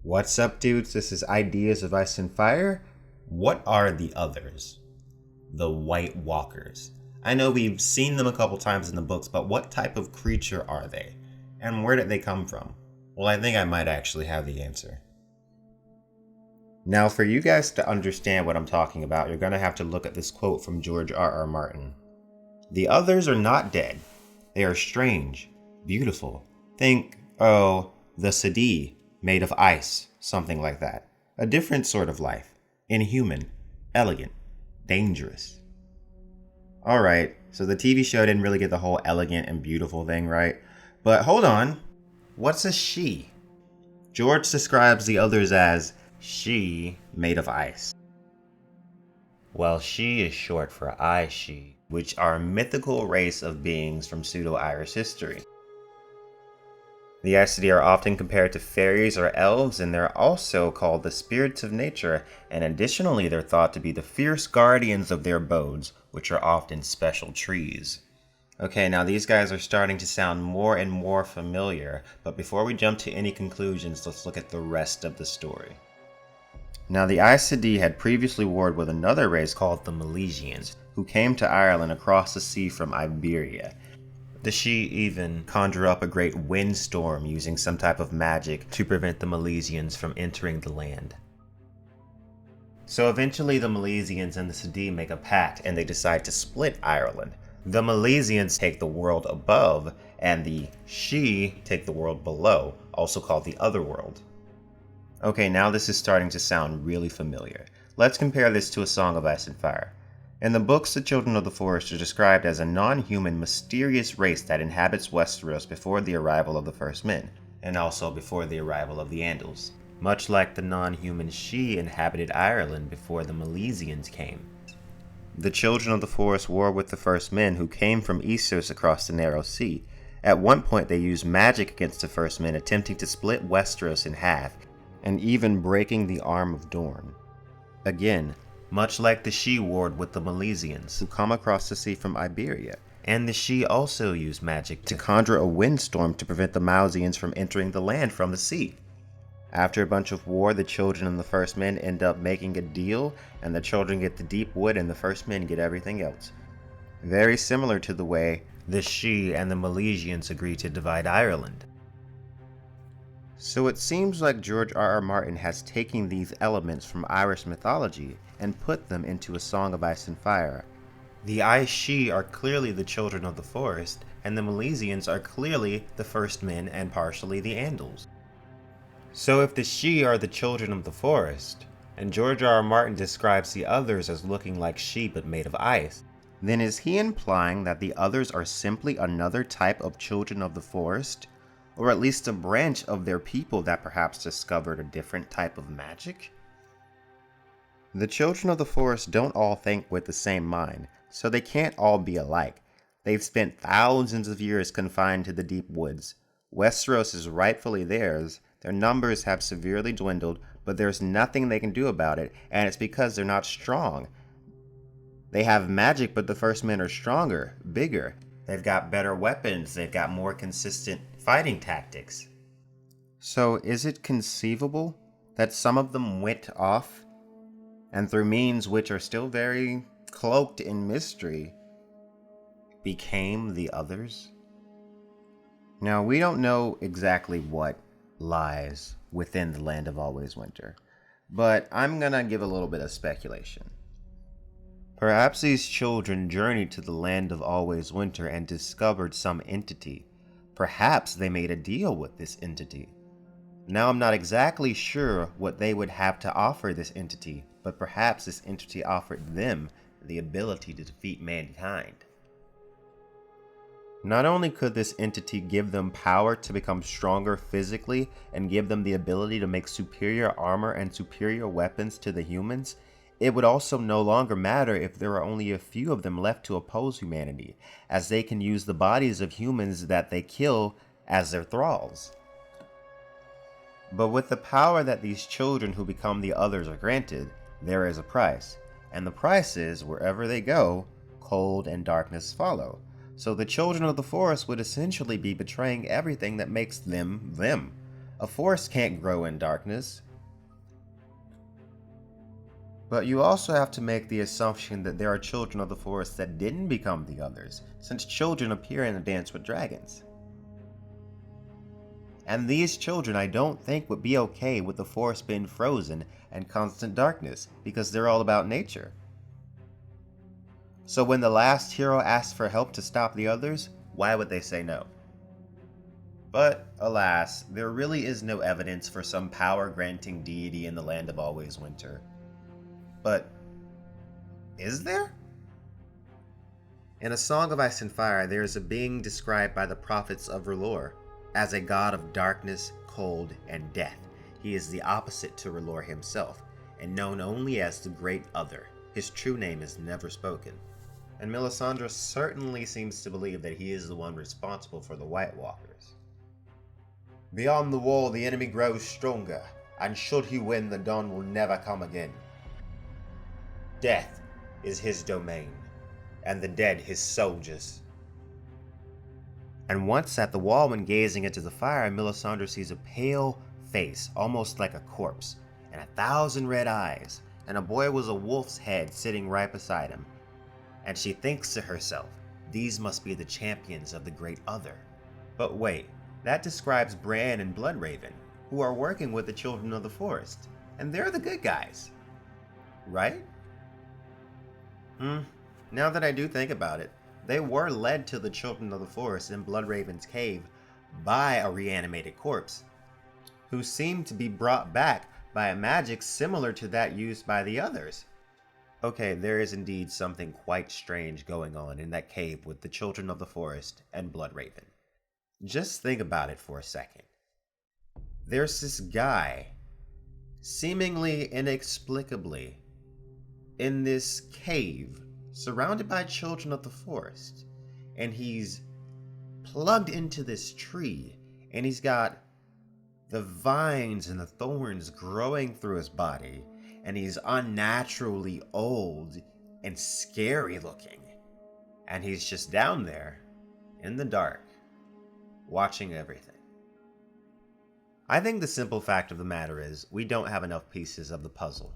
What's up, dudes? This is Ideas of Ice and Fire. What are the others? The White Walkers. I know we've seen them a couple times in the books, but what type of creature are they? And where did they come from? Well, I think I might actually have the answer. Now, for you guys to understand what I'm talking about, you're going to have to look at this quote from George R.R. Martin. The others are not dead. They are strange, beautiful. Think, the Sadi, made of ice, something like that. A different sort of life. Inhuman, elegant, dangerous. Alright, so the TV show didn't really get the whole elegant and beautiful thing right. But hold on, what's a she? George describes the others as she made of ice. Well, she is short for I, she, which are a mythical race of beings from pseudo-Irish history. The Aesidi are often compared to fairies or elves, and they're also called the spirits of nature, and additionally they're thought to be the fierce guardians of their abodes, which are often special trees. Okay, now these guys are starting to sound more and more familiar, but before we jump to any conclusions, let's look at the rest of the story. Now the Aesidi had previously warred with another race called the Milesians, who came to Ireland across the sea from Iberia. The Sidhe even conjure up a great windstorm using some type of magic to prevent the Milesians from entering the land. So eventually the Milesians and the Sidhe make a pact and they decide to split Ireland. The Milesians take the world above and the Sidhe take the world below, also called the Otherworld. Okay, now this is starting to sound really familiar. Let's compare this to A Song of Ice and Fire. In the books, the Children of the Forest are described as a non-human, mysterious race that inhabits Westeros before the arrival of the First Men, and also before the arrival of the Andals, much like the non-human Sidhe inhabited Ireland before the Milesians came. The Children of the Forest war with the First Men who came from Essos across the Narrow Sea. At one point they used magic against the First Men, attempting to split Westeros in half, and even breaking the Arm of Dorne. Again, much like the Sidhe warred with the Milesians, who come across the sea from Iberia. And the Sidhe also use magic to conjure a windstorm to prevent the Milesians from entering the land from the sea. After a bunch of war, the Children and the First Men end up making a deal, and the Children get the deep wood and the First Men get everything else. Very similar to the way the Sidhe and the Milesians agreed to divide Ireland. So it seems like George R.R. Martin has taken these elements from Irish mythology and put them into A Song of Ice and Fire. The Sidhe are clearly the Children of the Forest, and the Milesians are clearly the First Men and partially the Andals. So if the Sidhe are the Children of the Forest, and George R.R. Martin describes the others as looking like Sidhe but made of ice, then is he implying that the others are simply another type of Children of the Forest? Or at least a branch of their people that perhaps discovered a different type of magic? The Children of the Forest don't all think with the same mind, so they can't all be alike. They've spent thousands of years confined to the deep woods. Westeros is rightfully theirs, their numbers have severely dwindled, but there's nothing they can do about it, and it's because they're not strong. They have magic, but the First Men are stronger, bigger. They've got better weapons, they've got more consistent fighting tactics. So is it conceivable that some of them went off, and through means which are still very cloaked in mystery, became the others? Now, we don't know exactly what lies within the land of Always Winter, but I'm gonna give a little bit of speculation. Perhaps these children journeyed to the land of Always Winter and discovered some entity. Perhaps they made a deal with this entity. Now I'm not exactly sure what they would have to offer this entity, but perhaps this entity offered them the ability to defeat mankind. Not only could this entity give them power to become stronger physically and give them the ability to make superior armor and superior weapons to the humans, it would also no longer matter if there are only a few of them left to oppose humanity, as they can use the bodies of humans that they kill as their thralls. But with the power that these children who become the others are granted, there is a price, and the price is, wherever they go, cold and darkness follow. So the Children of the Forest would essentially be betraying everything that makes them them. A forest can't grow in darkness. But you also have to make the assumption that there are children of the forest that didn't become the others, since children appear in A Dance with Dragons. And these children I don't think would be okay with the forest being frozen and constant darkness, because they're all about nature. So when the last hero asks for help to stop the others, why would they say no? But, alas, there really is no evidence for some power-granting deity in the land of always winter. But, is there? In A Song of Ice and Fire, there is a being described by the prophets of R'hllor as a god of darkness, cold, and death. He is the opposite to R'hllor himself, and known only as the Great Other. His true name is never spoken. And Melisandre certainly seems to believe that he is the one responsible for the White Walkers. Beyond the wall, the enemy grows stronger, and should he win, the dawn will never come again. Death is his domain, and the dead his soldiers. And once at the wall, when gazing into the fire, Melisandre sees a pale face, almost like a corpse, and 1,000 red eyes, and a boy with a wolf's head sitting right beside him. And she thinks to herself, these must be the champions of the Great Other. But wait, that describes Bran and Bloodraven, who are working with the Children of the Forest, and they're the good guys, right? Now that I do think about it, they were led to the Children of the Forest in Bloodraven's cave by a reanimated corpse, who seemed to be brought back by a magic similar to that used by the others. Okay, there is indeed something quite strange going on in that cave with the Children of the Forest and Bloodraven. Just think about it for a second. There's this guy, seemingly inexplicably, in this cave, surrounded by Children of the Forest, and he's plugged into this tree, and he's got the vines and the thorns growing through his body, and he's unnaturally old and scary looking, and he's just down there in the dark watching everything. I think the simple fact of the matter is we don't have enough pieces of the puzzle.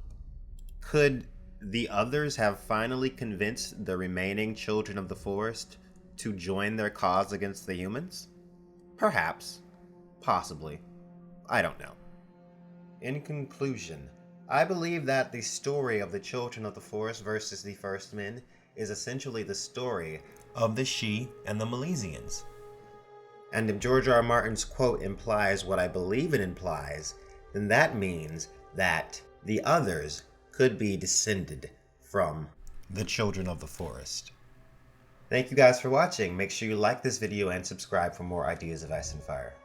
Could the others have finally convinced the remaining Children of the Forest to join their cause against the humans? Perhaps. Possibly. I don't know. In conclusion, I believe that the story of the Children of the Forest versus the First Men is essentially the story of the Sidhe and the Milesians. And if George R. R. Martin's quote implies what I believe it implies, then that means that the others could be descended from the Children of the Forest. Thank you guys for watching. Make sure you like this video and subscribe for more ideas of Ice and Fire.